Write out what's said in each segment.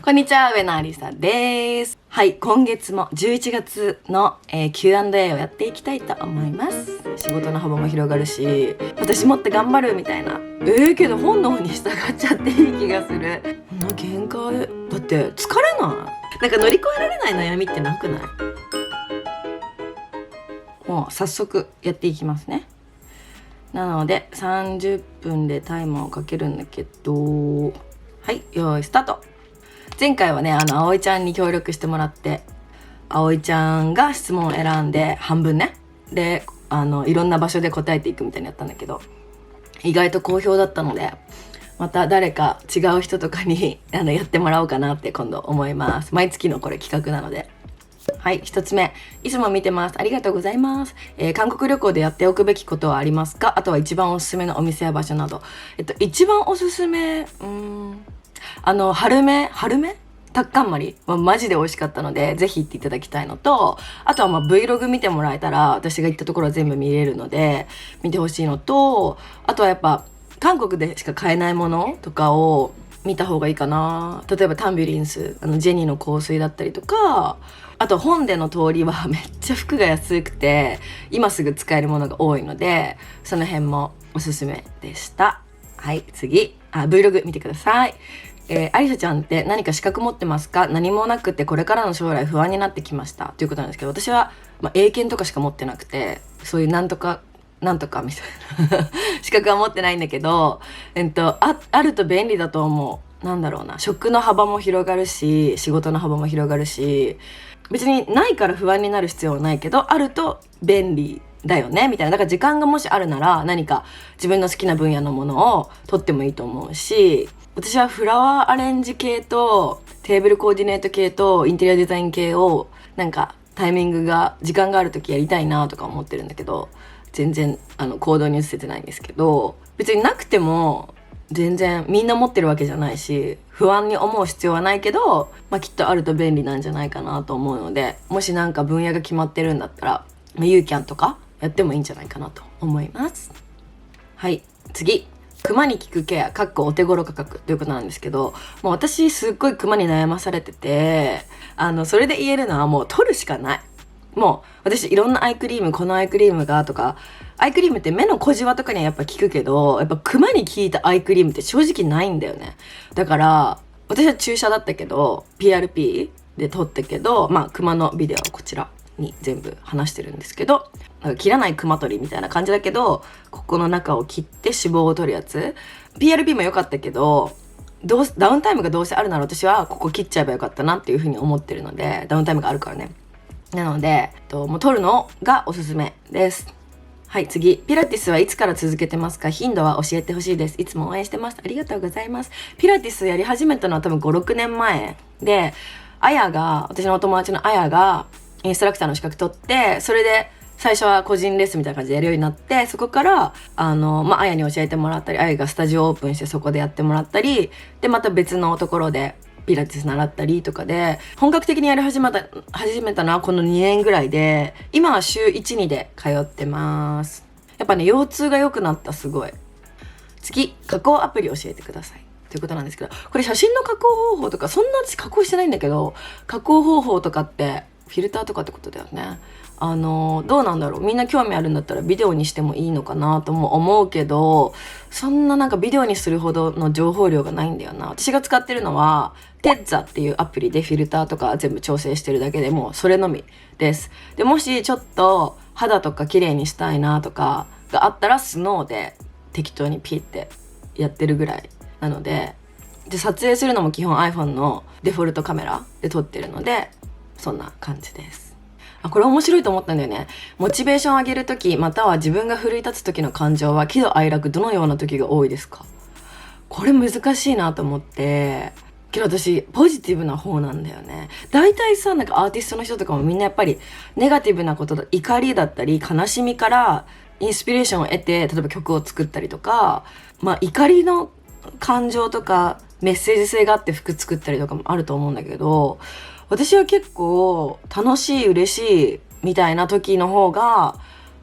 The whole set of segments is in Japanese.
こんにちは、上野ありさです。はい、今月も11月の、Q&A をやっていきたいと思います。仕事の幅も広がるし、私もっと頑張るみたいな。けど本能に従っちゃっていい気がする。限界。だって疲れない？なんか乗り越えられない悩みってなくない？もう早速やっていきますね。なので30分でタイマーをかけるんだけど、はい、用意スタート。前回はね、葵ちゃんに協力してもらって、葵ちゃんが質問を選んで半分ね、でいろんな場所で答えていくみたいにやったんだけど、意外と好評だったので、また誰か違う人とかにやってもらおうかなって今度思います。毎月のこれ企画なので。はい、一つ目、いつも見てます、ありがとうございます。韓国旅行でやっておくべきことはありますか？あとは一番おすすめのお店や場所など。一番おすすめ、春目タッカンマリはマジで美味しかったので、ぜひ行っていただきたいのと、あとはVlog 見てもらえたら私が行ったところは全部見れるので見てほしいのと、あとはやっぱ韓国でしか買えないものとかを見た方がいいかな。例えばタンビュリンス、ジェニーの香水だったりとか、あと本での通りはめっちゃ服が安くて今すぐ使えるものが多いので、その辺もおすすめでした。はい、次、Vlog 見てください。アリサちゃんって何か資格持ってますか？何もなくてこれからの将来不安になってきましたということなんですけど、私は、英検とかしか持ってなくて、そういうなんとかみたいな資格は持ってないんだけど、あると便利だと思う。なんだろうな、職の幅も広がるし仕事の幅も広がるし、別にないから不安になる必要はないけど、あると便利だよねみたいな。だから時間がもしあるなら何か自分の好きな分野のものを取ってもいいと思うし、私はフラワーアレンジ系とテーブルコーディネート系とインテリアデザイン系をなんかタイミングが時間がある時やりたいなとか思ってるんだけど、全然行動に移せてないんですけど、別になくても全然みんな持ってるわけじゃないし不安に思う必要はないけど、きっとあると便利なんじゃないかなと思うので、もしなんか分野が決まってるんだったらユーキャンとかやってもいいんじゃないかなと思います。はい、次、クマに効くケアお手頃価格ということなんですけど、もう私すっごいクマに悩まされてて、それで言えるのはもう取るしかない。もう私いろんなアイクリーム、このアイクリームがとか、アイクリームって目の小じわとかにはやっぱ効くけど、やっぱクマに効いたアイクリームって正直ないんだよね。だから私は注射だったけど PRP で撮ったけど、クマのビデオはこちらに全部話してるんですけど、なんか切らないクマ取りみたいな感じだけど、ここの中を切って脂肪を取るやつ。 PRP も良かったけど、ダウンタイムがどうせあるなら私はここ切っちゃえばよかったなっていうふうに思ってるので、ダウンタイムがあるからね。なのでもう取るのがおすすめです。はい、次、ピラティスはいつから続けてますか？頻度は教えてほしいです。いつも応援してます。ありがとうございます。ピラティスやり始めたのは多分5、6年前で、私のお友達のあやがインストラクターの資格取って、それで最初は個人レッスンみたいな感じでやるようになって、そこからあやに教えてもらったり、あやがスタジオオープンしてそこでやってもらったりで、また別のところでピラティス習ったりとかで、本格的にやり始めたのはこの2年ぐらいで、今は週 1,2 で通ってます。やっぱね、腰痛が良くなった。すごい。次、加工アプリ教えてくださいということなんですけど、これ写真の加工方法とか、そんな私加工してないんだけど、加工方法とかってフィルターとかってことだよね。どうなんだろう、みんな興味あるんだったらビデオにしてもいいのかなとも思うけど、そんななんかビデオにするほどの情報量がないんだよな。私が使ってるのはテッザっていうアプリでフィルターとか全部調整してるだけで、もうそれのみです。でもしちょっと肌とか綺麗にしたいなとかがあったらスノーで適当にピッてやってるぐらいなので、撮影するのも基本 iPhone のデフォルトカメラで撮ってるので、そんな感じです。これ面白いと思ったんだよね。モチベーション上げるとき、または自分が奮い立つ時の感情は喜怒哀楽どのような時が多いですか？これ難しいなと思って、けど私ポジティブな方なんだよね。大体さ、なんかアーティストの人とかもみんなやっぱりネガティブなことだ、怒りだったり悲しみからインスピレーションを得て、例えば曲を作ったりとか、怒りの感情とかメッセージ性があって服作ったりとかもあると思うんだけど、私は結構楽しい、嬉しいみたいな時の方が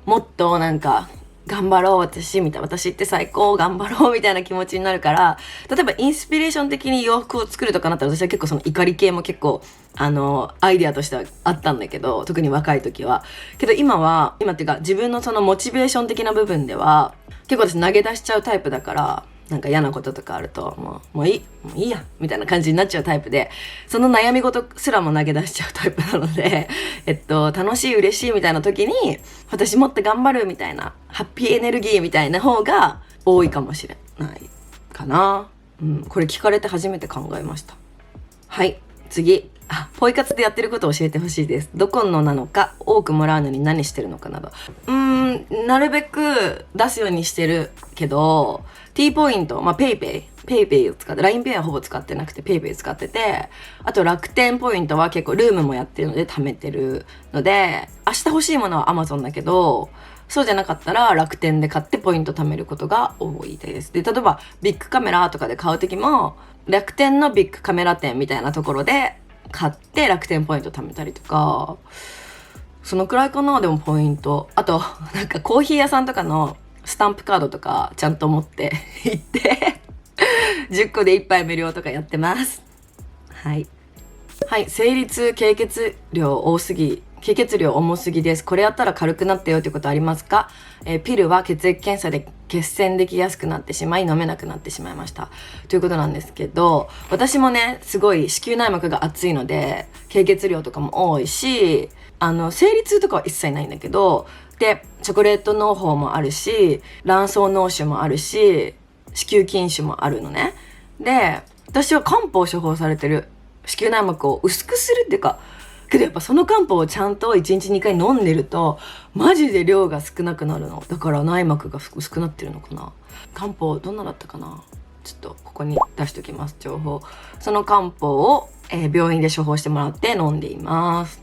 もっとなんか頑張ろう私みたいな、私って最高頑張ろうみたいな気持ちになるから、例えばインスピレーション的に洋服を作るとかなったら、私は結構その怒り系も結構アイデアとしてはあったんだけど、特に若い時はけど今っていうか自分のそのモチベーション的な部分では結構私投げ出しちゃうタイプだから、なんか嫌なこととかあるともういいやみたいな感じになっちゃうタイプで、その悩み事すらも投げ出しちゃうタイプなので楽しい嬉しいみたいな時に私もっと頑張るみたいなハッピーエネルギーみたいな方が多いかもしれないかな。これ聞かれて初めて考えました。はい、次。ポイ活でやってることを教えてほしいです。どこのなのか、多くもらうのに何してるのかなど。なるべく出すようにしてるけど、T ポイント、ペイペイを使って、LINEPay はほぼ使ってなくて、ペイペイ使ってて、あと楽天ポイントは結構ルームもやってるので貯めてるので、明日欲しいものは Amazon だけど、そうじゃなかったら楽天で買ってポイント貯めることが多いです。で、例えばビッグカメラとかで買うときも、楽天のビッグカメラ店みたいなところで買って楽天ポイント貯めたりとか、そのくらいかな。でもポイント、あとなんかコーヒー屋さんとかのスタンプカードとかちゃんと持って行って10個で1杯無料とかやってます。はい、生理痛経血量重すぎです。これやったら軽くなったよってことありますか？ピルは血液検査で血栓できやすくなってしまい飲めなくなってしまいましたということなんですけど、私もねすごい子宮内膜が厚いので経血量とかも多いし、生理痛とかは一切ないんだけど、でチョコレート脳胞もあるし卵巣脳腫もあるし子宮筋腫もあるのね。で私は漢方を処方されてる。子宮内膜を薄くするっていうか、けどやっぱその漢方をちゃんと1日2回飲んでるとマジで量が少なくなるの。だから内膜が薄くなってるのかな。漢方どんなだったかな、ちょっとここに出しておきます情報。その漢方を、病院で処方してもらって飲んでいます。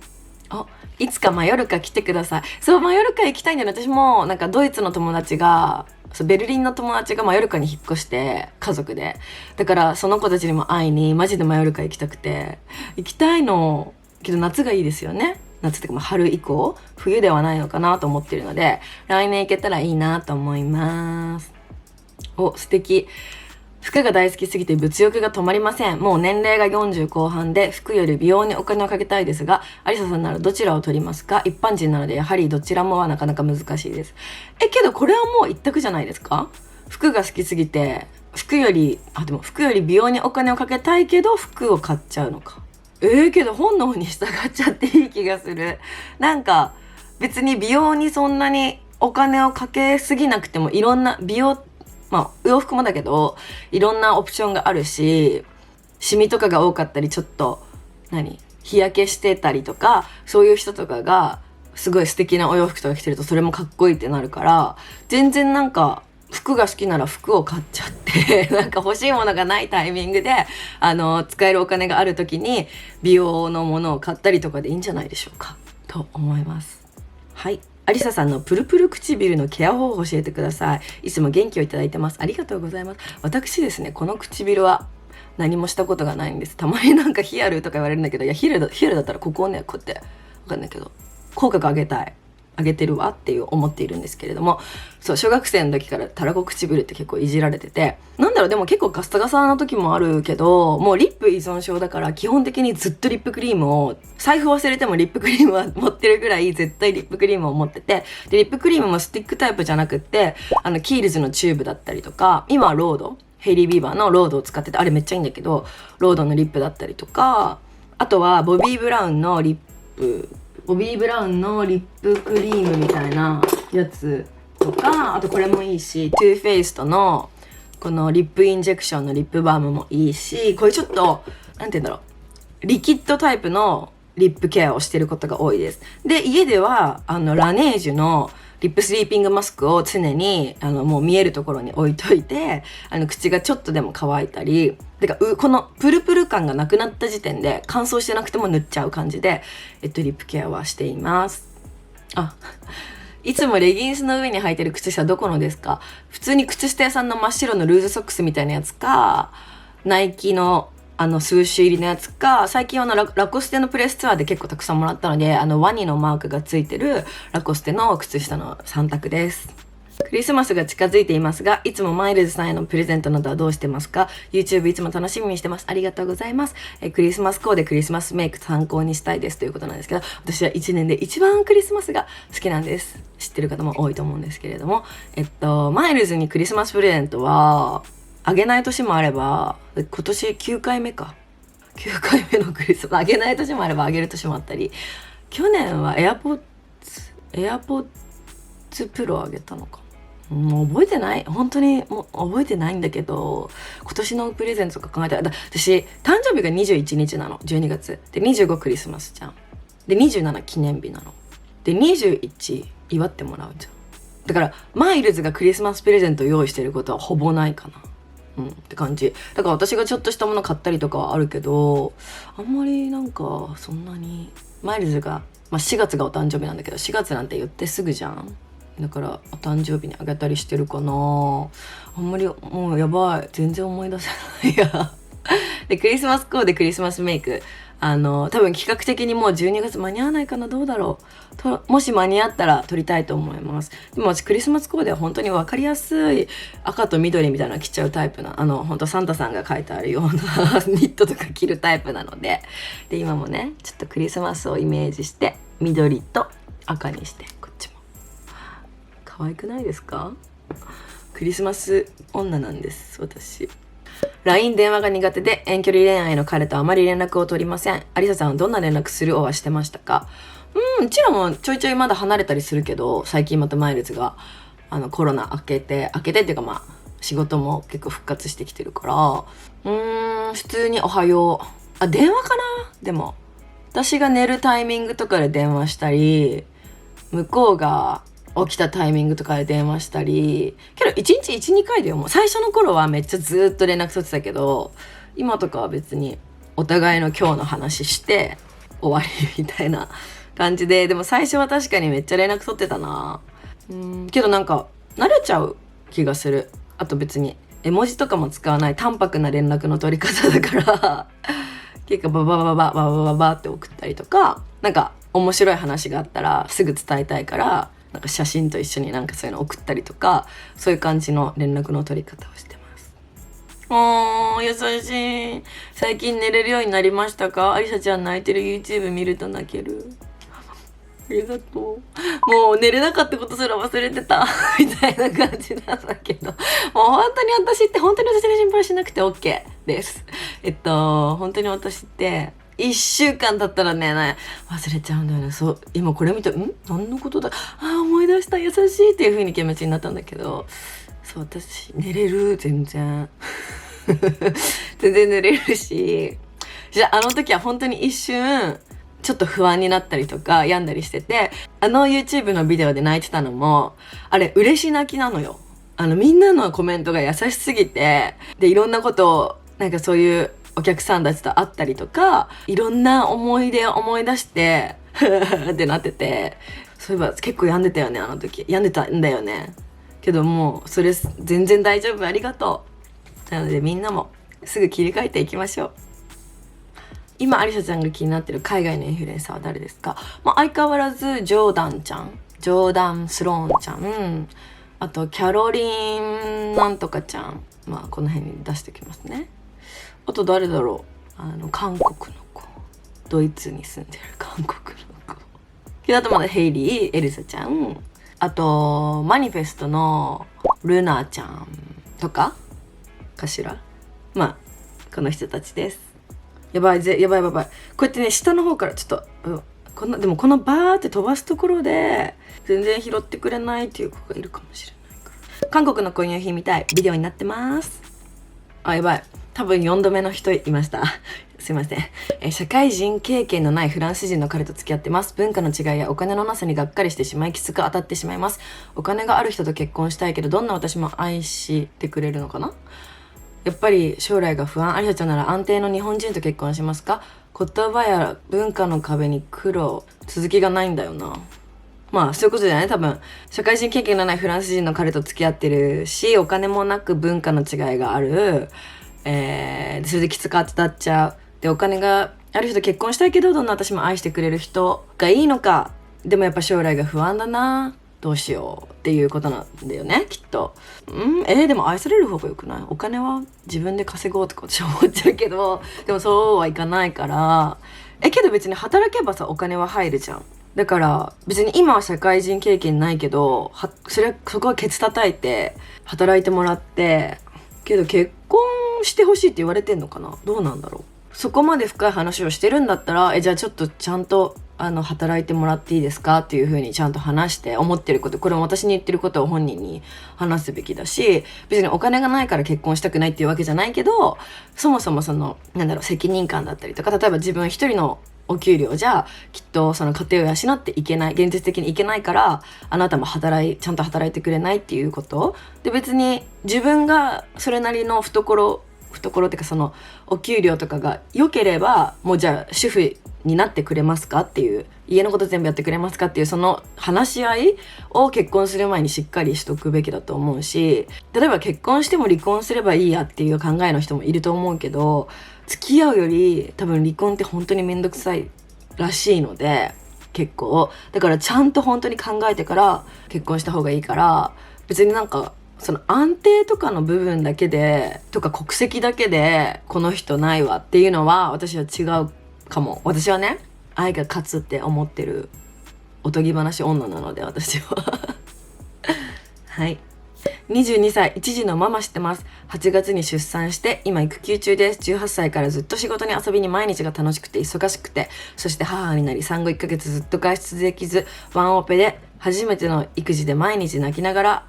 いつかマヨルカ来てください。そう、マヨルカ行きたいんだよね。私もなんかドイツの友達が、ベルリンの友達がマヨルカに引っ越して家族で、だからその子たちにも会いにマジでマヨルカ行きたくて、行きたいのけど夏がいいですよね。夏ってか春以降、冬ではないのかなと思ってるので、来年行けたらいいなと思います。素敵。服が大好きすぎて物欲が止まりません。もう年齢が40後半で服より美容にお金をかけたいですが、アリサさんならどちらを取りますか？一般人なのでやはりどちらもはなかなか難しいです。けどこれはもう一択じゃないですか？服が好きすぎて服より美容にお金をかけたいけど服を買っちゃうのか。けど本能に従っちゃっていい気がする。なんか別に美容にそんなにお金をかけすぎなくても、いろんな美容洋服もだけどいろんなオプションがあるし、シミとかが多かったりちょっと日焼けしてたりとか、そういう人とかがすごい素敵なお洋服とか着てるとそれもかっこいいってなるから、全然なんか服が好きなら服を買っちゃってなんか欲しいものがないタイミングで使えるお金がある時に美容のものを買ったりとかでいいんじゃないでしょうかと思います。はい、アリサさんのプルプル唇のケア方法を教えてください。いつも元気をいただいてます。ありがとうございます。私ですね、この唇は何もしたことがないんです。たまになんかヒアルとか言われるんだけど、いやヒアルだったらここをねこうやってわかんないけど口角上げてるわって思っているんですけれども、そう小学生の時からたらこ唇って結構いじられてて、でも結構ガサガサな時もあるけど、もうリップ依存症だから基本的にずっとリップクリームを、財布忘れてもリップクリームは持ってるぐらい絶対リップクリームを持ってて、でリップクリームもスティックタイプじゃなくってキールズのチューブだったりとか、今はロードヘイリー・ビーバーのロードを使ってて、あれめっちゃいいんだけど、ロードのリップだったりとか、あとはボビー・ブラウンのリップクリームみたいなやつとか、あとこれもいいし、トゥーフェイストのこのリップインジェクションのリップバームもいいし、これちょっとリキッドタイプのリップケアをしてることが多いです。で家ではラネージュのリップスリーピングマスクを常にもう見えるところに置いといて、口がちょっとでも乾いたり、このプルプル感がなくなった時点で乾燥してなくても塗っちゃう感じで、リップケアはしています。いつもレギンスの上に履いてる靴下どこのですか？普通に靴下屋さんの真っ白のルーズソックスみたいなやつか、ナイキの数種入りのやつか、最近ラコステのプレスツアーで結構たくさんもらったのでワニのマークがついてるラコステの靴下の3択です。クリスマスが近づいていますが、いつもマイルズさんへのプレゼントなどはどうしてますか？ YouTube いつも楽しみにしてます。ありがとうございます。クリスマスコーデクリスマスメイク参考にしたいですということなんですけど、私は1年で一番クリスマスが好きなんです。知ってる方も多いと思うんですけれども、マイルズにクリスマスプレゼントはあげない年もあれば、今年9回目か。9回目のクリスマス、あげない年もあればあげる年もあったり、去年はAirPods Pro あげたのか。もう覚えてない。本当にもう覚えてないんだけど、今年のプレゼントとか考えたら、私、誕生日が21日なの。12月。で、25クリスマスじゃん。で、27記念日なの。で、21祝ってもらうじゃん。だから、マイルズがクリスマスプレゼントを用意してることはほぼないかな。って感じ。だから私がちょっとしたもの買ったりとかはあるけど、あんまりなんか、そんなに、マイルズが、4月がお誕生日なんだけど、4月なんて言ってすぐじゃん。だからお誕生日にあげたりしてるかな。あんまりもうやばい、全然思い出せないやでクリスマスコーデクリスマスメイク、多分企画的にもう12月間に合わないかな。どうだろう。もし間に合ったら撮りたいと思います。でも私クリスマスコーデは本当に分かりやすい赤と緑みたいなの着ちゃうタイプな、本当サンタさんが書いてあるようなニットとか着るタイプなので、今もねちょっとクリスマスをイメージして緑と赤にして、こっちも可愛くないですか？クリスマス女なんです私。 LINE 電話が苦手で遠距離恋愛の彼とあまり連絡を取りません。アリサさんはどんな連絡するはしてましたか？うちらもちょいちょいまだ離れたりするけど、最近またマイルズがコロナ明けてっていうか仕事も結構復活してきてるから、普通におはよう、電話かな。でも私が寝るタイミングとかで電話したり、向こうが起きたタイミングとかで電話したり、けど1日 1,2 回でもう最初の頃はめっちゃずっと連絡取ってたけど、今とかは別にお互いの今日の話して終わりみたいな感じで、でも最初は確かにめっちゃ連絡取ってたな。けどなんか慣れちゃう気がする。あと別に絵文字とかも使わない淡白な連絡の取り方だから結構バババババババババって送ったりとか、なんか面白い話があったらすぐ伝えたいから、なんか写真と一緒になんかそういうの送ったりとか、そういう感じの連絡の取り方をしてます。優しい。最近寝れるようになりましたか？アリサちゃん泣いてる YouTube 見ると泣ける。ありがとう。もう寝れなかったことすら忘れてたみたいな感じなんだけど、もう本当に私って本当に私に心配しなくて OK です。本当に私って1週間経ったらね忘れちゃうんだよね。そう今これ見て何のことだ、思い出した、優しいっていう風に気持ちになったんだけど、そう私寝れる、全然全然寝れるし、じゃあの時は本当に一瞬ちょっと不安になったりとか病んだりしてて、YouTube のビデオで泣いてたのもあれ嬉し泣きなのよ。みんなのコメントが優しすぎて、でいろんなことをなんかそういうお客さんたちと会ったりとか、いろんな思い出を思い出してってなってて、そういえば結構病んでたよね、あの時病んでたんだよね。けどもうそれ全然大丈夫、ありがとう。なのでみんなもすぐ切り替えていきましょう。今アリサちゃんが気になってる海外のインフルエンサーは誰ですか？相変わらずジョーダンちゃん、ジョーダン・スローンちゃん、あとキャロリンなんとかちゃん、この辺に出しておきますね。あと誰だろう、韓国の子、ドイツに住んでる韓国の子。あとまだヘイリー、エルサちゃん、あとマニフェストのルナちゃんとかかしら。この人たちです。やばい。こうやってね下の方からちょっと、でもこのバーって飛ばすところで全然拾ってくれないっていう子がいるかもしれないから。韓国の購入品みたいビデオになってます。やばい、多分4度目の人いましたすいません。社会人経験のないフランス人の彼と付き合ってます。文化の違いやお金のなさにがっかりしてしまい、きつく当たってしまいます。お金がある人と結婚したいけど、どんな私も愛してくれるのかな。やっぱり将来が不安。アリサちゃんなら安定の日本人と結婚しますか？言葉や文化の壁に苦労、続きがないんだよな。そういうことじゃない？多分社会人経験のないフランス人の彼と付き合ってるし、お金もなく文化の違いがある、それできつく当たっちゃう。でお金がある人と結婚したいけど、どんな私も愛してくれる人がいいのか。でもやっぱ将来が不安だな。どうしようっていうことなんだよね、きっと。でも愛される方がよくない？お金は自分で稼ごうとか私は思っちゃうけど、でもそうはいかないから。けど別に働けばさ、お金は入るじゃん。だから別に今は社会人経験ないけど、そこはケツ叩いて働いてもらって、けど結婚してほしいって言われてんのかな、どうなんだろう。そこまで深い話をしてるんだったら、じゃあちょっとちゃんと働いてもらっていいですかっていう風にちゃんと話して、思ってること、これも私に言ってることを本人に話すべきだし、別にお金がないから結婚したくないっていうわけじゃないけど、そもそも責任感だったりとか、例えば自分一人のお給料じゃきっとその家庭を養っていけない、現実的にいけないから、あなたもちゃんと働いてくれないっていうことで、別に自分がそれなりの懐っていうか、そのお給料とかが良ければ、もうじゃあ主婦になってくれますかっていう、家のこと全部やってくれますかっていう、その話し合いを結婚する前にしっかりしとくべきだと思うし、例えば結婚しても離婚すればいいやっていう考えの人もいると思うけど、付き合うより多分離婚って本当にめんどくさいらしいので、結構だからちゃんと本当に考えてから結婚した方がいいから、別にその安定とかの部分だけでとか国籍だけでこの人ないわっていうのは私は違うかも。私はね、愛が勝つって思ってるおとぎ話女なので、私ははい。22歳、一児のママしてます。8月に出産して今育休中です。18歳からずっと仕事に遊びに毎日が楽しくて忙しくて、そして母になり産後1ヶ月ずっと外出できず、ワンオペで初めての育児で毎日泣きながら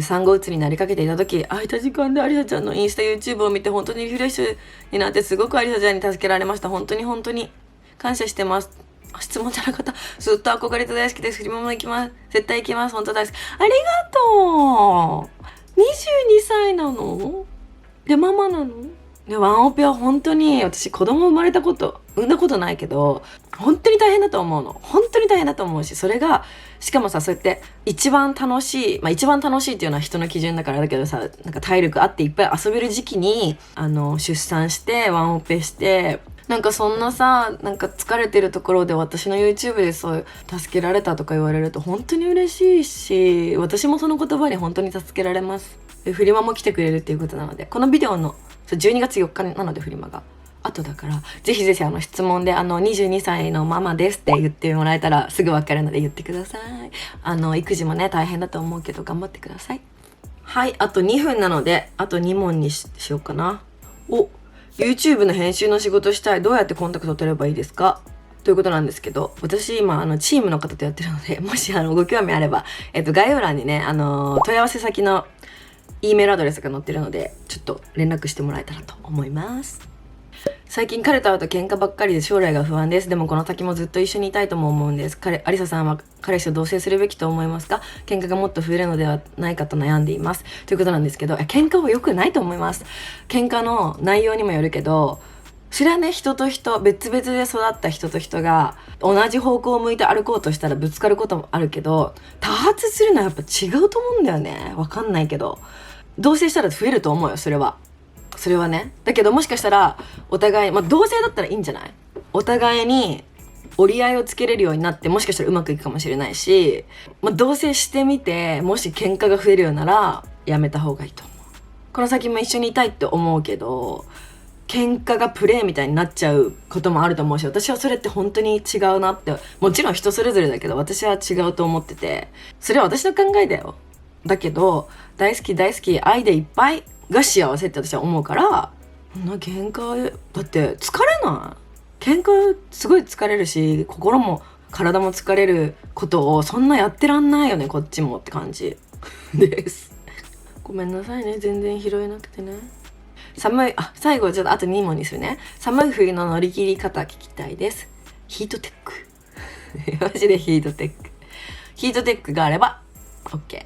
産後うつになりかけていた時、空いた時間でアリサちゃんのインスタ YouTube を見て本当にリフレッシュになって、すごくアリサちゃんに助けられました。本当に感謝してます。質問じゃなかった。ずっと憧れて大好きです。フリママ行きます。絶対行きます。本当大好き。ありがとう。22歳なのでママなので、ワンオペは本当に、私子供産んだことないけど、本当に大変だと思うの。本当に大変だと思うし、それがしかもさ、そうやって一番楽しいっていうのは人の基準だからだけどさ、体力あっていっぱい遊べる時期に出産してワンオペして、そんなさ、疲れてるところで私の YouTube でそう助けられたとか言われると本当に嬉しいし、私もその言葉に本当に助けられます。フリマも来てくれるっていうことなので、このビデオの12月4日なのでフリマが後だから、ぜひぜひ質問で22歳のママですって言ってもらえたらすぐ分かるので言ってください。育児もね大変だと思うけど頑張ってください。はい、あと2分なのであと2問に しようかな。YouTube の編集の仕事したい。どうやってコンタクト取ればいいですか？ということなんですけど、私今チームの方とやってるので、もしご興味あれば、概要欄にね問い合わせ先の E メールアドレスが載ってるので、ちょっと連絡してもらえたらと思います。最近彼と会うと喧嘩ばっかりで将来が不安です。でもこの先もずっと一緒にいたいとも思うんです。アリサさんは彼氏と同棲するべきと思いますか？喧嘩がもっと増えるのではないかと悩んでいます。ということなんですけど、喧嘩は良くないと思います。喧嘩の内容にもよるけど、それはね、人と人、別々で育った人と人が同じ方向を向いて歩こうとしたらぶつかることもあるけど、多発するのはやっぱ違うと思うんだよね。わかんないけど、同棲したら増えると思うよ。それはね。だけどもしかしたらお互い、同性だったらいいんじゃない？お互いに折り合いをつけれるようになって、もしかしたらうまくいくかもしれないし、同棲してみてもし喧嘩が増えるようならやめた方がいいと思う。この先も一緒にいたいって思うけど、喧嘩がプレーみたいになっちゃうこともあると思うし、私はそれって本当に違うなって、もちろん人それぞれだけど私は違うと思ってて、それは私の考えだよ。だけど大好き愛でいっぱいが幸せって私は思うから、そんな喧嘩だって疲れない？喧嘩すごい疲れるし、心も体も疲れることをそんなやってらんないよね、こっちもって感じですごめんなさいね、全然拾えなくてね。最後ちょっとあと2問にするね。寒い冬の乗り切り方聞きたいです。ヒートテックマジでヒートテックがあれば OK。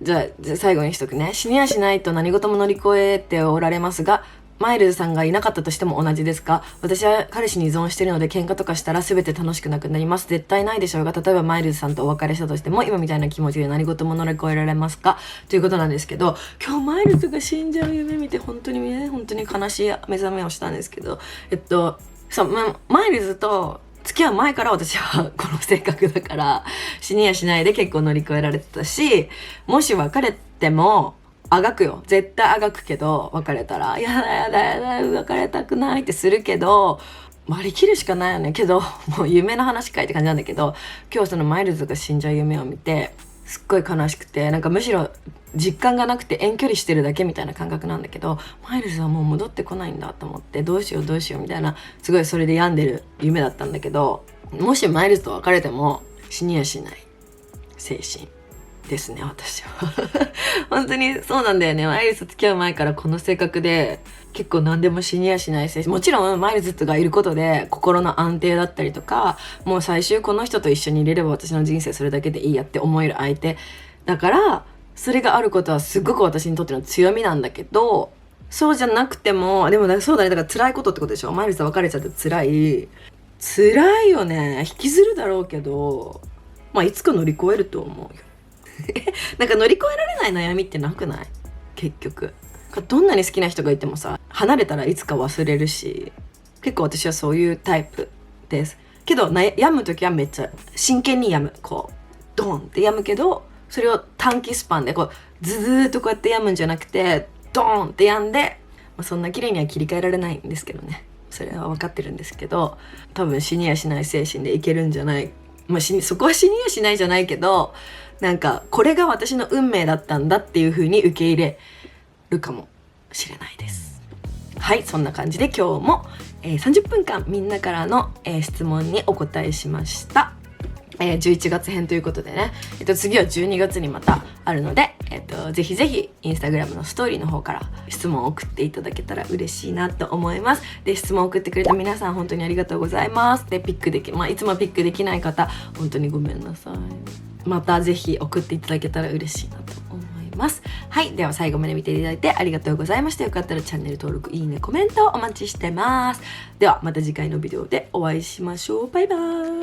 じゃあ最後にしとくね。死にやしないと何事も乗り越えておられますが、マイルズさんがいなかったとしても同じですか？私は彼氏に依存しているので、喧嘩とかしたら全て楽しくなくなります。絶対ないでしょうが、例えばマイルズさんとお別れしたとしても今みたいな気持ちで何事も乗り越えられますか？ということなんですけど、今日マイルズが死んじゃう夢見て本当に悲しい目覚めをしたんですけど、そう、マイルズと付き合う前から私はこの性格だから死にやしないで結構乗り越えられてたし、もし別れてもあがくよ、絶対あがくけど、別れたらやだやだやだ別れたくないってするけど割り切るしかないよね。けどもう夢の話かいって感じなんだけど、今日そのマイルズが死んじゃう夢を見てすっごい悲しくて、なんかむしろ実感がなくて遠距離してるだけみたいな感覚なんだけど、マイルズはもう戻ってこないんだと思って、どうしようどうしようみたいな、すごいそれで病んでる夢だったんだけど、もしマイルズと別れても死にやしない精神ですね、私は本当にそうなんだよね。マイルズと付き合う前からこの性格で、結構何でも死にやしない精神。もちろんマイルズがいることで心の安定だったりとか、もう最終この人と一緒にいれれば私の人生それだけでいいやって思える相手だから、それがあることはすごく私にとっての強みなんだけど、そうじゃなくても、でもそうだね、だから辛いことってことでしょ。マイルズと別れちゃって辛いよね。引きずるだろうけど、まあいつか乗り越えると思うよなんか乗り越えられない悩みってなくない？結局どんなに好きな人がいてもさ、離れたらいつか忘れるし、結構私はそういうタイプですけど、病む時はめっちゃ真剣に病む、こうドーンって病むけど、それを短期スパンでこうずーっとこうやって病むんじゃなくて、ドーンって病んで、そんな綺麗には切り替えられないんですけどね、それは分かってるんですけど、多分死にやしない精神でいけるんじゃない、そこは死にやしないじゃないけど、なんかこれが私の運命だったんだっていう風に受け入れるかもしれないです。はい、そんな感じで今日も、30分間みんなからの、質問にお答えしました。11月編ということでね、次は12月にまたあるので、ぜひぜひインスタグラムのストーリーの方から質問を送っていただけたら嬉しいなと思います。で、質問を送ってくれた皆さん本当にありがとうございます。で、いつもピックできない方本当にごめんなさい。またぜひ送っていただけたら嬉しいなと思います。はい、では最後まで見ていただいてありがとうございました。よかったらチャンネル登録、いいね、コメントお待ちしてます。ではまた次回のビデオでお会いしましょう。バイバーイ。